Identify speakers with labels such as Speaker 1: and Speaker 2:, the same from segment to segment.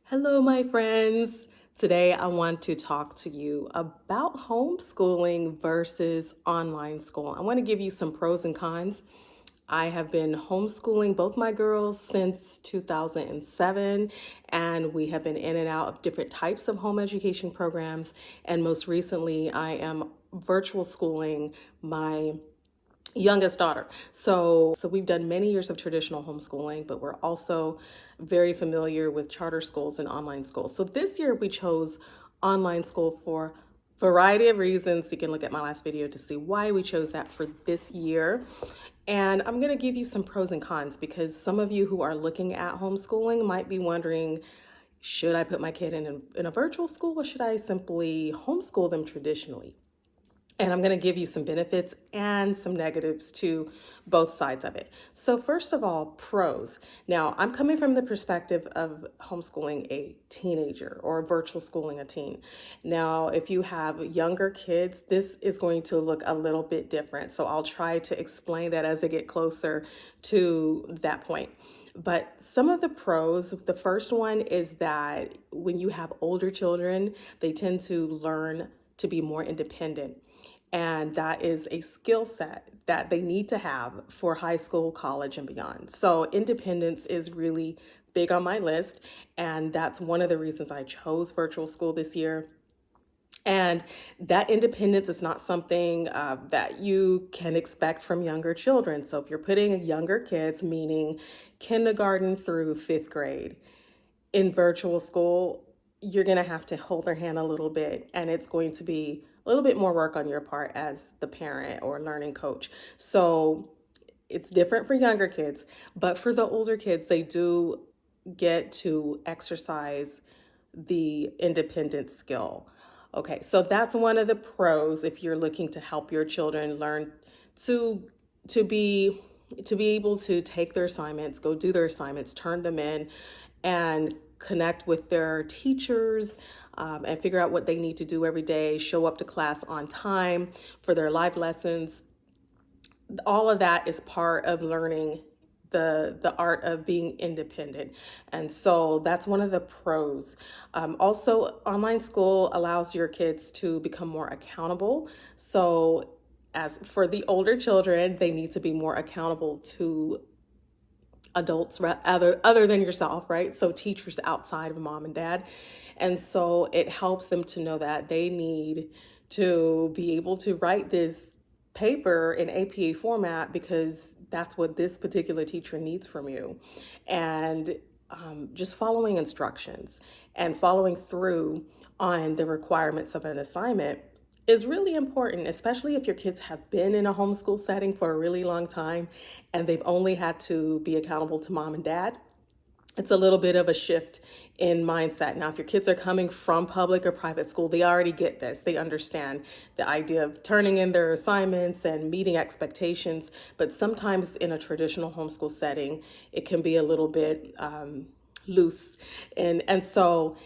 Speaker 1: Hello, my friends. Today, I want to talk to you about homeschooling versus online school. I want to give you some pros and cons. I have been homeschooling both my girls since 2007, and we have been in and out of different types of home education programs. And most recently, I am virtual schooling my youngest daughter. So we've done many years of traditional homeschooling, but we're also very familiar with charter schools and online schools. So this year we chose online school for a variety of reasons. You can look at my last video to see why we chose that for this year. And I'm going to give you some pros and cons because some of you who are looking at homeschooling might be wondering, should I put my kid in a virtual school or should I simply homeschool them traditionally? And I'm going to give you some benefits and some negatives to both sides of it. So, first of all, pros. Now, I'm coming from the perspective of homeschooling a teenager or virtual schooling a teen. Now, if you have younger kids, this is going to look a little bit different. So, I'll try to explain that as I get closer to that point. But some of the pros, the first one is that when you have older children, they tend to learn to be more independent. And that is a skill set that they need to have for high school, college, and beyond. So, independence is really big on my list. And that's one of the reasons I chose virtual school this year. And that independence is not something that you can expect from younger children. So, if you're putting younger kids, meaning kindergarten through fifth grade, in virtual school, you're going to have to hold their hand a little bit, and it's going to be a little bit more work on your part as the parent or learning coach. So it's different for younger kids, but for the older kids, they do get to exercise the independent skill. Okay, so that's one of the pros if you're looking to help your children learn to to be to be able to take their assignments, go do their assignments, turn them in, and connect with their teachers and figure out what they need to do every day, show up to class on time for their live lessons. All of that is part of learning the art of being independent. And so that's one of the pros. Also, online school allows your kids to become more accountable. So as for the older children, they need to be more accountable to adults other than yourself, right? So teachers outside of mom and dad. And so it helps them to know that they need to be able to write this paper in APA format because that's what this particular teacher needs from you. And just following instructions and following through on the requirements of an assignment is really important, especially if your kids have been in a homeschool setting for a really long time and they've only had to be accountable to mom and dad. It's a little bit of a shift in mindset. Now, if your kids are coming from public or private school, they already get this. They understand the idea of turning in their assignments and meeting expectations. But sometimes in a traditional homeschool setting, it can be a little bit loose. And so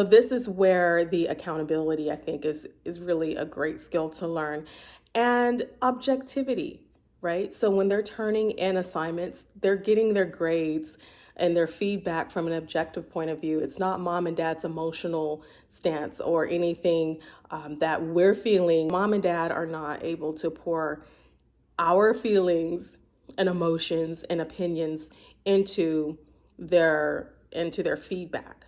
Speaker 1: this is where the accountability, I think, is really a great skill to learn. And objectivity, right? So when they're turning in assignments, they're getting their grades and their feedback from an objective point of view. It's not mom and dad's emotional stance or anything that we're feeling. Mom and dad are not able to pour our feelings and emotions and opinions into their feedback.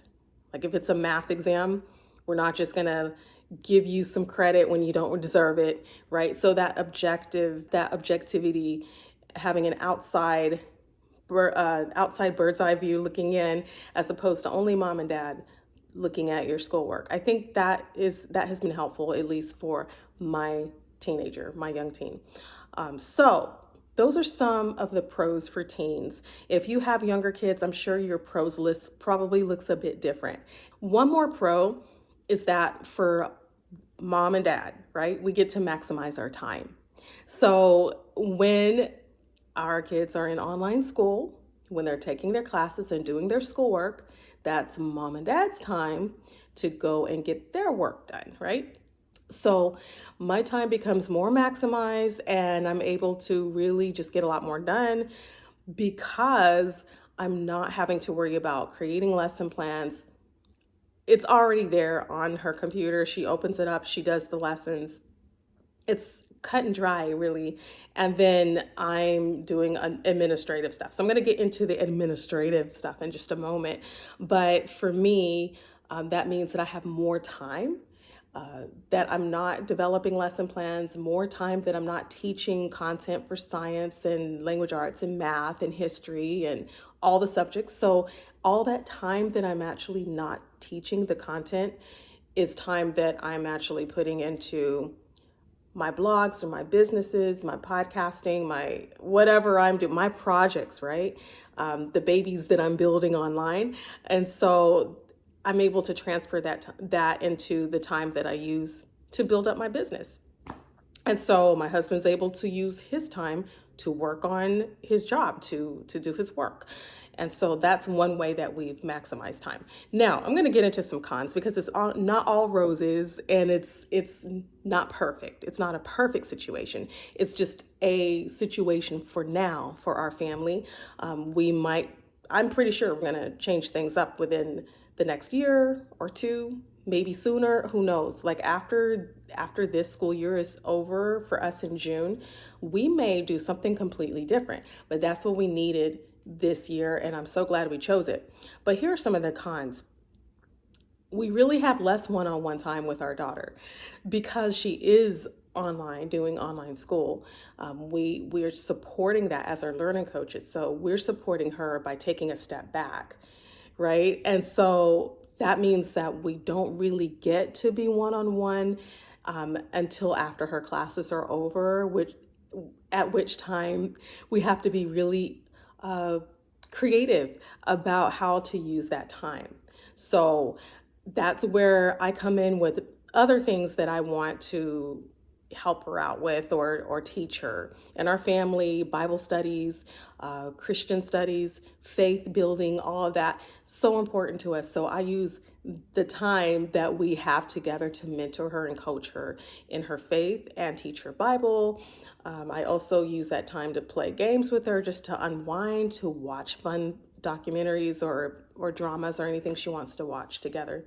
Speaker 1: Like if it's a math exam, we're not just gonna give you some credit when you don't deserve it, right? So that objectivity, having an outside bird's eye view looking in, as opposed to only mom and dad looking at your schoolwork. I think that has been helpful, at least for my teenager, my young teen. So those are some of the pros for teens. If you have younger kids, I'm sure your pros list probably looks a bit different. One more pro is that for mom and dad, right, we get to maximize our time. So when our kids are in online school, when they're taking their classes and doing their schoolwork, that's mom and dad's time to go and get their work done, right? So my time becomes more maximized and I'm able to really just get a lot more done because I'm not having to worry about creating lesson plans. It's already there on her computer. She opens it up, she does the lessons. It's cut and dry, really. And then I'm doing administrative stuff. So I'm going to get into the administrative stuff in just a moment. But for me, that means that I have more time, that I'm not developing lesson plans, more time that I'm not teaching content for science and language arts and math and history and all the subjects. So all that time that I'm actually not teaching the content is time that I'm actually putting into my blogs or my businesses, my podcasting, my whatever I'm doing, my projects, right? The babies that I'm building online. And so I'm able to transfer that into the time that I use to build up my business. And so my husband's able to use his time to work on his job, to do his work. And so that's one way that we've maximized time. Now, I'm going to get into some cons because not all roses, and it's not perfect. It's not a perfect situation. It's just a situation for now for our family. I'm pretty sure we're going to change things up within the next year or two, maybe sooner, who knows. Like after this school year is over for us in June, we may do something completely different, but that's what we needed this year, and I'm so glad we chose it. But here are some of the cons. We really have less one-on-one time with our daughter because she is online doing online school. We're supporting that as our learning coaches, so we're supporting her by taking a step back, right? And so that means that we don't really get to be one-on-one until after her classes are over, at which time we have to be really uh, creative about how to use that time. So that's where I come in with other things that I want to help her out with, or teach her and our family, Bible studies, Christian studies, faith building, all of that, so important to us. So I use the time that we have together to mentor her and coach her in her faith and teach her Bible. I also use that time to play games with her, just to unwind, to watch fun documentaries or dramas or anything she wants to watch together.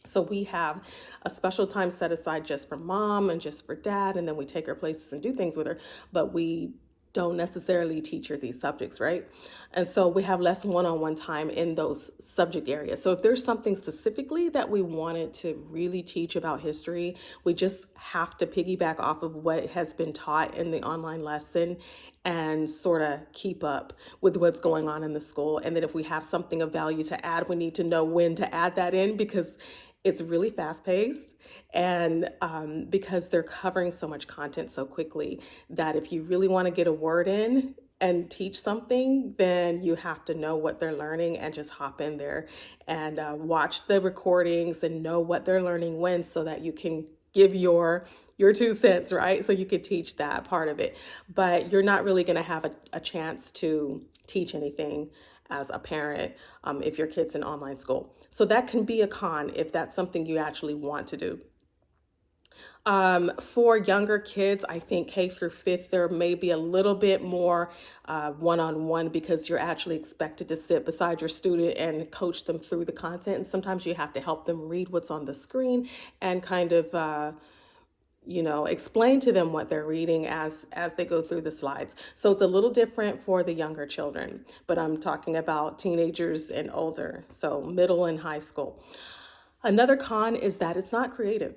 Speaker 1: So we have a special time set aside just for mom and just for dad, and then we take her places and do things with her, but we don't necessarily teach her these subjects, right? And so we have less one-on-one time in those subject areas. So if there's something specifically that we wanted to really teach about history, we just have to piggyback off of what has been taught in the online lesson and sort of keep up with what's going on in the school. And then if we have something of value to add, we need to know when to add that in, because it's really fast paced, and because they're covering so much content so quickly, that if you really want to get a word in and teach something, then you have to know what they're learning and just hop in there and watch the recordings and know what they're learning when, so that you can give your 2 cents, right? So you could teach that part of it. But you're not really going to have a chance to teach anything as a parent if your kid's in online school. So that can be a con if that's something you actually want to do. For younger kids, I think K through fifth, there may be a little bit more one-on-one, because you're actually expected to sit beside your student and coach them through the content. And sometimes you have to help them read what's on the screen and kind of explain to them what they're reading as they go through the slides. So it's a little different for the younger children, but I'm talking about teenagers and older, so middle and high school. Another con is that it's not creative.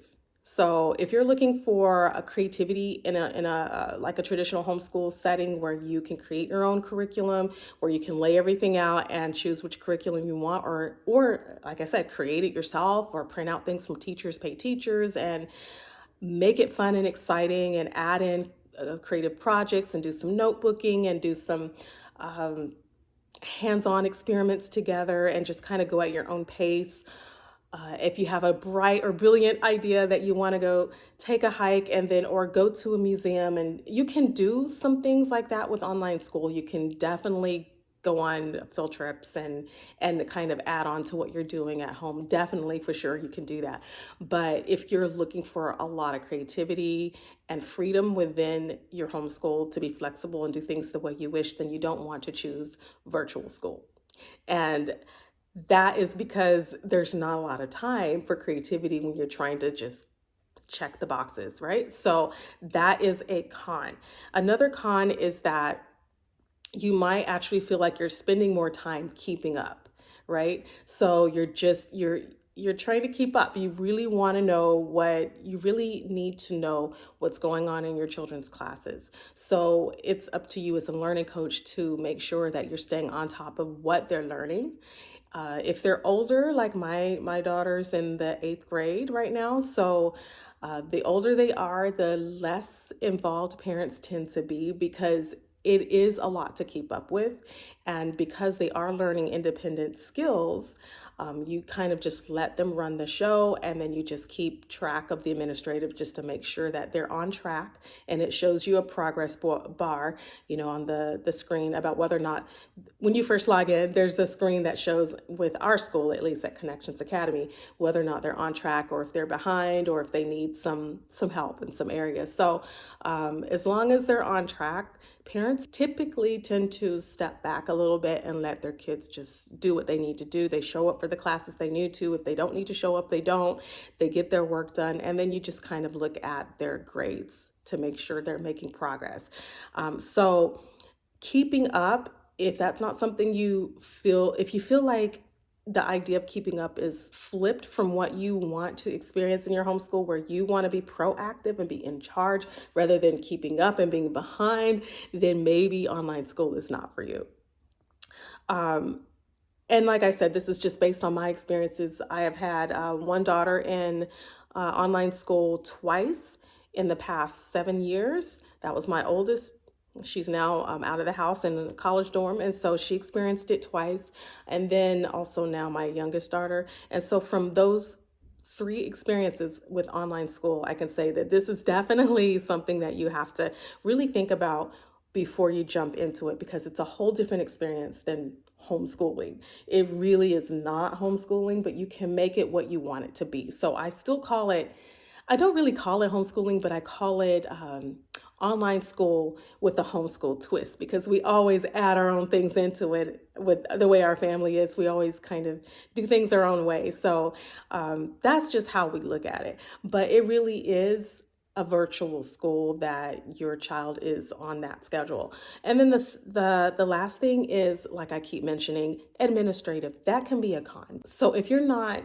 Speaker 1: So if you're looking for a creativity in a like a traditional homeschool setting, where you can create your own curriculum, where you can lay everything out and choose which curriculum you want, or like I said, create it yourself, or print out things from teachers, pay teachers, and make it fun and exciting, and add in creative projects, and do some notebooking, and do some hands-on experiments together, and just kind of go at your own pace. If you have a bright or brilliant idea that you want to go take a hike and then, or go to a museum, and you can do some things like that with online school. You can definitely go on field trips and kind of add on to what you're doing at home. Definitely, for sure, you can do that. But if you're looking for a lot of creativity and freedom within your homeschool to be flexible and do things the way you wish, then you don't want to choose virtual school. And that is because there's not a lot of time for creativity when you're trying to just check the boxes, right? So that is a con. Another con is that you might actually feel like you're spending more time keeping up, right? So you're trying to keep up. You really want to know what you really need to know what's going on in your children's classes. So it's up to you as a learning coach to make sure that you're staying on top of what they're learning. If they're older, like my daughter's in the eighth grade right now, so the older they are, the less involved parents tend to be because it is a lot to keep up with, and because they are learning independent skills. You kind of just let them run the show, and then you just keep track of the administrative just to make sure that they're on track. And it shows you a progress bar, on the screen about whether or not when you first log in, there's a screen that shows with our school, at least at Connections Academy, whether or not they're on track or if they're behind or if they need some help in some areas. So as long as they're on track, parents typically tend to step back a little bit and let their kids just do what they need to do. They show up for the classes they need to. If they don't need to show up, they don't. They get their work done. And then you just kind of look at their grades to make sure they're making progress. So keeping up, if that's not something if you feel like the idea of keeping up is flipped from what you want to experience in your homeschool, where you want to be proactive and be in charge rather than keeping up and being behind, then maybe online school is not for you. Um, and like I said, this is just based on my experiences. I have had one daughter in online school twice in the past 7 years. That was my oldest. She's now out of the house in a college dorm. And so she experienced it twice. And then also now my youngest daughter. And so from those three experiences with online school, I can say that this is definitely something that you have to really think about before you jump into it, because it's a whole different experience than homeschooling. It really is not homeschooling, but you can make it what you want it to be. So I don't really call it homeschooling, but I call it online school with a homeschool twist, because we always add our own things into it with the way our family is. We always kind of do things our own way. So that's just how we look at it. But it really is a virtual school that your child is on that schedule. And then the last thing is, like I keep mentioning, administrative. That can be a con. So if you're not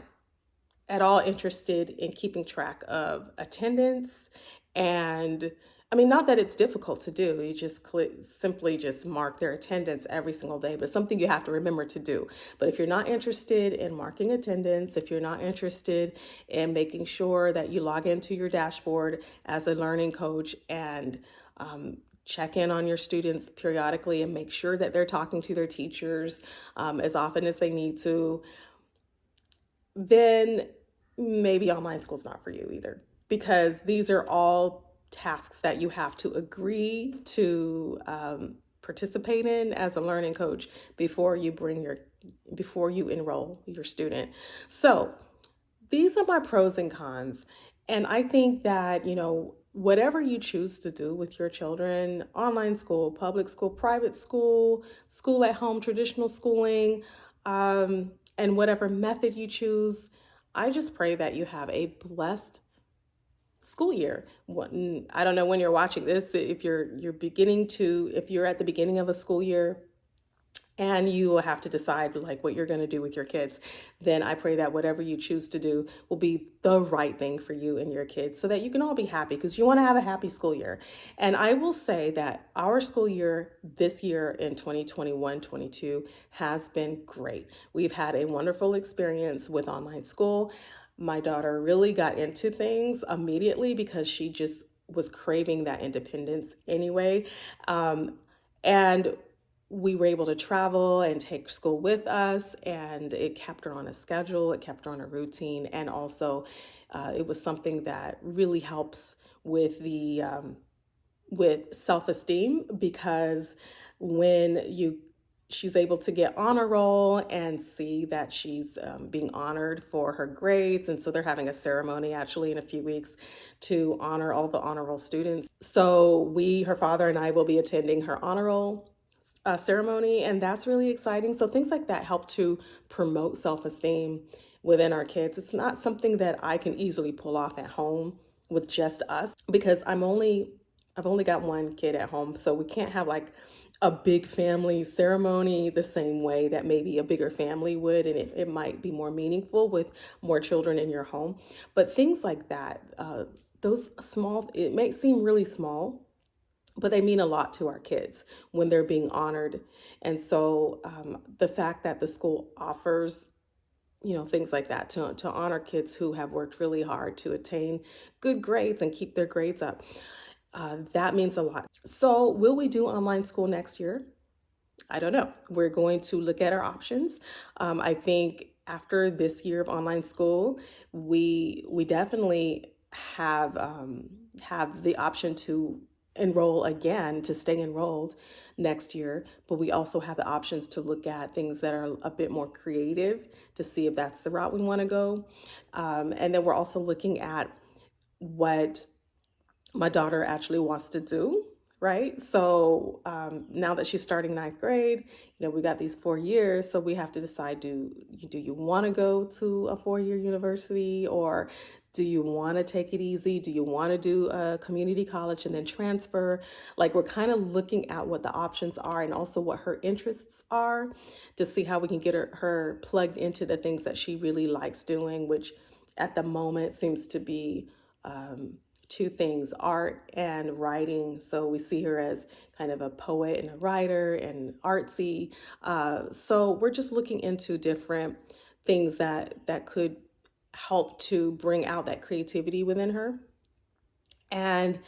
Speaker 1: at all interested in keeping track of attendance, and I mean, not that it's difficult to do, you just simply just mark their attendance every single day, but something you have to remember to do. But if you're not interested in marking attendance, if you're not interested in making sure that you log into your dashboard as a learning coach and check in on your students periodically and make sure that they're talking to their teachers as often as they need to, then maybe online school's not for you either, because these are all tasks that you have to agree to participate in as a learning coach before you enroll your student. So these are my pros and cons. And I think that, whatever you choose to do with your children, online school, public school, private school, school at home, traditional schooling, and whatever method you choose, I just pray that you have a blessed school year. I don't know when you're watching this, if if you're at the beginning of a school year and you will have to decide like what you're going to do with your kids, then I pray that whatever you choose to do will be the right thing for you and your kids, so that you can all be happy, because you want to have a happy school year. And I will say that our school year this year in 2021-22 has been great. We've had a wonderful experience with online school. My daughter really got into things immediately because she just was craving that independence anyway. And we were able to travel and take school with us, and it kept her on a schedule, it kept her on a routine, and also it was something that really helps with the with self-esteem, because when she's able to get on a roll and see that she's being honored for her grades. And so they're having a ceremony actually in a few weeks to honor all the honor roll students. So her father and I will be attending her honor roll ceremony, and that's really exciting. So things like that help to promote self-esteem within our kids. It's not something that I can easily pull off at home with just us because I've only got one kid at home, so we can't have like a big family ceremony the same way that maybe a bigger family would, and it might be more meaningful with more children in your home. But things like that, those small, it may seem really small, but they mean a lot to our kids when they're being honored. And so the fact that the school offers, things like that to honor kids who have worked really hard to attain good grades and keep their grades up, that means a lot. So will we do online school next year? I don't know. We're going to look at our options. I think after this year of online school, we definitely have the option to enroll again, to stay enrolled next year. But we also have the options to look at things that are a bit more creative to see if that's the route we want to go. And then we're also looking at what my daughter actually wants to do, right? So now that she's starting ninth grade, we got these 4 years, so we have to decide: do you want to go to a 4-year university, or do you want to take it easy? Do you want to do a community college and then transfer? Like, we're kind of looking at what the options are and also what her interests are to see how we can get her plugged into the things that she really likes doing, which at the moment seems to be um, two things: art and writing. So we see her as kind of a poet and a writer and artsy. So we're just looking into different things that could help to bring out that creativity within her. And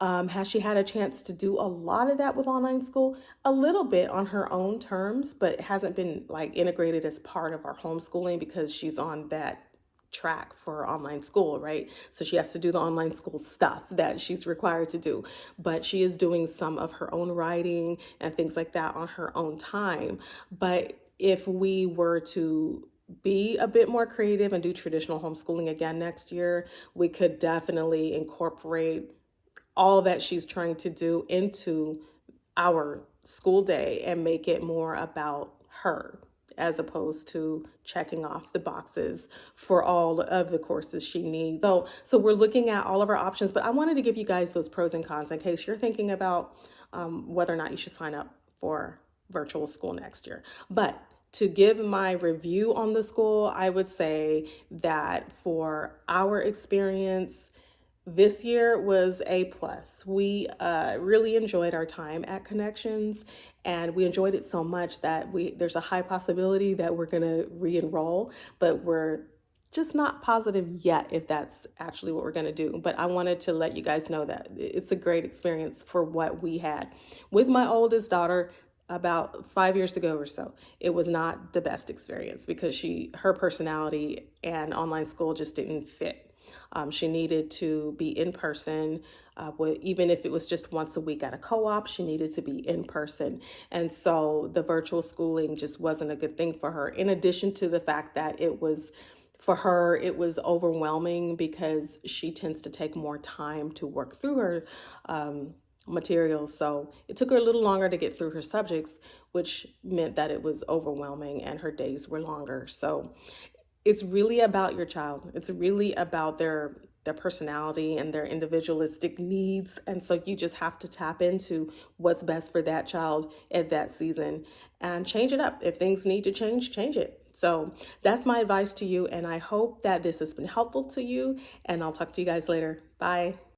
Speaker 1: has she had a chance to do a lot of that with online school? A little bit on her own terms, but it hasn't been like integrated as part of our homeschooling because she's on that track for online school, right? So she has to do the online school stuff that she's required to do. But she is doing some of her own writing and things like that on her own time. But if we were to be a bit more creative and do traditional homeschooling again next year, we could definitely incorporate all that she's trying to do into our school day and make it more about her as opposed to checking off the boxes for all of the courses she needs. So we're looking at all of our options, but I wanted to give you guys those pros and cons in case you're thinking about whether or not you should sign up for virtual school next year. But to give my review on the school, I would say that for our experience, this year was a plus. We really enjoyed our time at Connections, and we enjoyed it so much that there's a high possibility that we're going to re-enroll, but we're just not positive yet if that's actually what we're going to do. But I wanted to let you guys know that it's a great experience for what we had with my oldest daughter about 5 years ago or so. It was not the best experience because her personality and online school just didn't fit. She needed to be in person, even if it was just once a week at a co-op, she needed to be in person. And so the virtual schooling just wasn't a good thing for her. In addition to the fact that for her, it was overwhelming because she tends to take more time to work through her materials. So it took her a little longer to get through her subjects, which meant that it was overwhelming and her days were longer. So it's really about your child. It's really about their personality and their individualistic needs. And so you just have to tap into what's best for that child at that season and change it up. If things need to change it. So that's my advice to you. And I hope that this has been helpful to you. And I'll talk to you guys later. Bye.